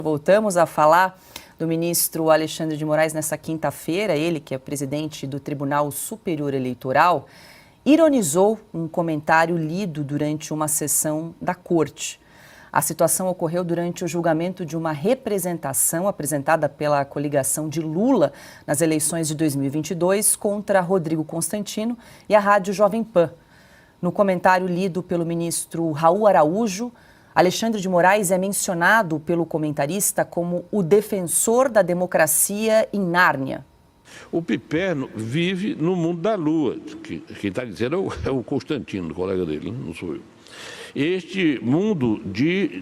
Voltamos a falar do ministro Alexandre de Moraes nessa quinta-feira. Ele, que é presidente do Tribunal Superior Eleitoral, ironizou um comentário lido durante uma sessão da Corte. A situação ocorreu durante o julgamento de uma representação apresentada pela coligação de Lula nas eleições de 2022 contra Rodrigo Constantino e a Rádio Jovem Pan. No comentário lido pelo ministro Raul Araújo, Alexandre de Moraes é mencionado pelo comentarista como o defensor da democracia em Nárnia. O Piperno vive no mundo da lua. Quem está dizendo é o Constantino, o colega dele, não sou eu. Este mundo de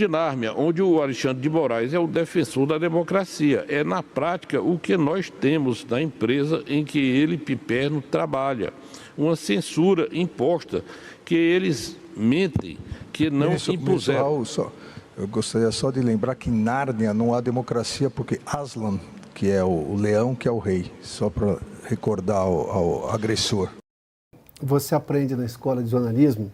Nárnia, onde o Alexandre de Moraes é o defensor da democracia. É, na prática, o que nós temos na empresa em que ele, Piperno, trabalha. Uma censura imposta, que eles mentem, que não impuseram. Eu gostaria só de lembrar que em Nárnia não há democracia, porque Aslan, que é o leão, que é o rei, só para recordar ao agressor. Você aprende na escola de jornalismo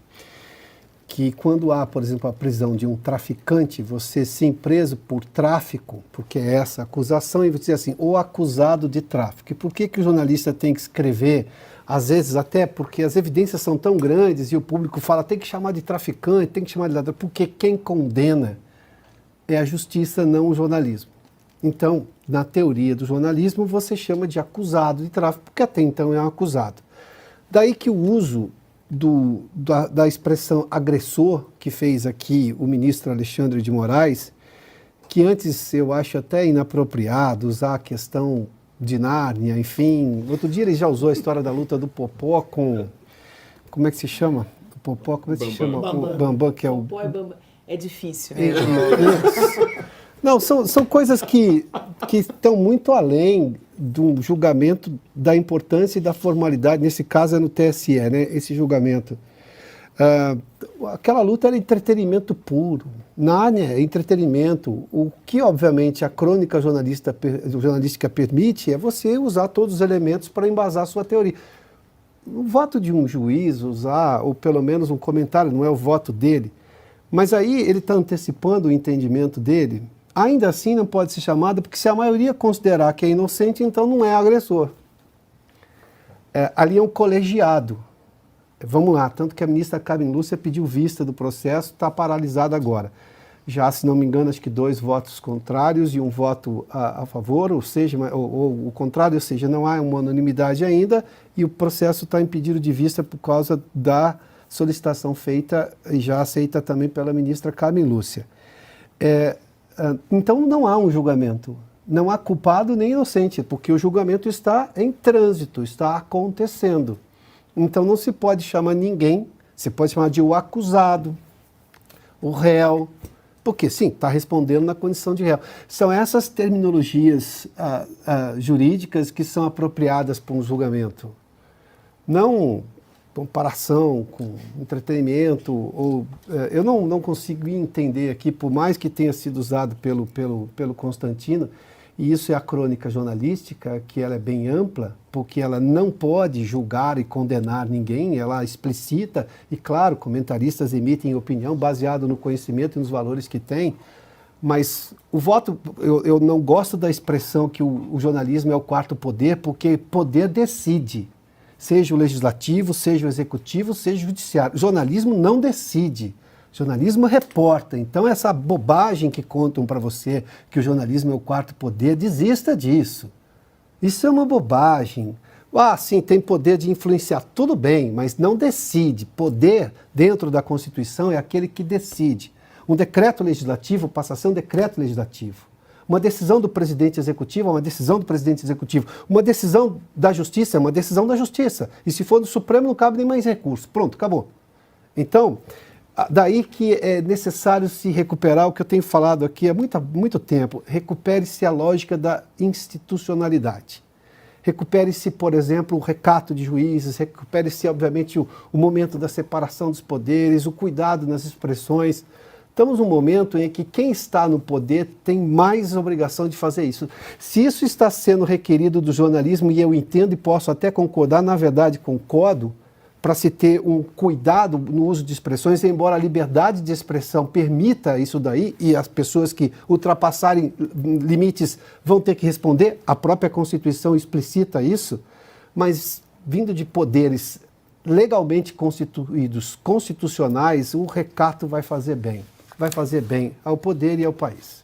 que quando há, por exemplo, a prisão de um traficante, você sim preso por tráfico, porque é essa a acusação, e você diz assim, o acusado de tráfico. E por que o jornalista tem que escrever, às vezes até porque as evidências são tão grandes e o público fala, tem que chamar de traficante, tem que chamar de ladrão, porque quem condena é a justiça, não o jornalismo. Então, na teoria do jornalismo, você chama de acusado de tráfico, porque até então é um acusado. Daí que o uso da expressão agressor que fez aqui o ministro Alexandre de Moraes, que antes eu acho até inapropriado usar a questão de Nárnia, enfim. Outro dia ele já usou a história da luta do Popó com... Como é que se chama? O Popó, como é que se chama? O Bambam, que é o... Popó e Bambam. É difícil, né? Não, são coisas que estão muito além do julgamento, da importância e da formalidade, nesse caso é no TSE, né, esse julgamento. Aquela luta era entretenimento puro, Nárnia é entretenimento. O que, obviamente, a crônica jornalística permite é você usar todos os elementos para embasar a sua teoria. O voto de um juiz, ou pelo menos um comentário, não é o voto dele, mas aí ele está antecipando o entendimento dele. Ainda assim não pode ser chamada, porque se a maioria considerar que é inocente, então não é agressor. Ali é um colegiado. Vamos lá, tanto que a ministra Carmen Lúcia pediu vista do processo, está paralisada agora. Já, se não me engano, acho que 2 votos contrários e 1 voto a favor, ou seja, ou o contrário, ou seja, não há uma unanimidade ainda, e o processo está impedido de vista por causa da solicitação feita e já aceita também pela ministra Carmen Lúcia. Então não há um julgamento, não há culpado nem inocente, porque o julgamento está em trânsito, está acontecendo. Então não se pode chamar ninguém, se pode chamar de o acusado, o réu, porque sim, está respondendo na condição de réu. São essas terminologias jurídicas que são apropriadas para um julgamento. Não comparação com entretenimento, eu não consigo entender aqui, por mais que tenha sido usado pelo Constantino, e isso é a crônica jornalística, que ela é bem ampla, porque ela não pode julgar e condenar ninguém, ela explicita, e claro, comentaristas emitem opinião baseado no conhecimento e nos valores que têm, mas o voto, eu não gosto da expressão que o jornalismo é o quarto poder, porque poder decide. Seja o legislativo, seja o executivo, seja o judiciário. O jornalismo não decide, o jornalismo reporta. Então essa bobagem que contam para você, que o jornalismo é o quarto poder, desista disso. Isso é uma bobagem. Sim, tem poder de influenciar, tudo bem, mas não decide. Poder dentro da Constituição é aquele que decide. Um decreto legislativo passa a ser um decreto legislativo. Uma decisão do presidente executivo é uma decisão do presidente executivo. Uma decisão da justiça é uma decisão da justiça. E se for do Supremo, não cabe nem mais recurso. Pronto, acabou. Então, daí que é necessário se recuperar o que eu tenho falado aqui há muito tempo. Recupere-se a lógica da institucionalidade. Recupere-se, por exemplo, o recato de juízes, recupere-se, obviamente, o momento da separação dos poderes, o cuidado nas expressões. Estamos num momento em que quem está no poder tem mais obrigação de fazer isso. Se isso está sendo requerido do jornalismo, e eu entendo e posso até concordar, na verdade concordo, para se ter um cuidado no uso de expressões, embora a liberdade de expressão permita isso daí, e as pessoas que ultrapassarem limites vão ter que responder, a própria Constituição explicita isso, mas vindo de poderes legalmente constituídos, constitucionais, o recato vai fazer bem ao poder e ao país.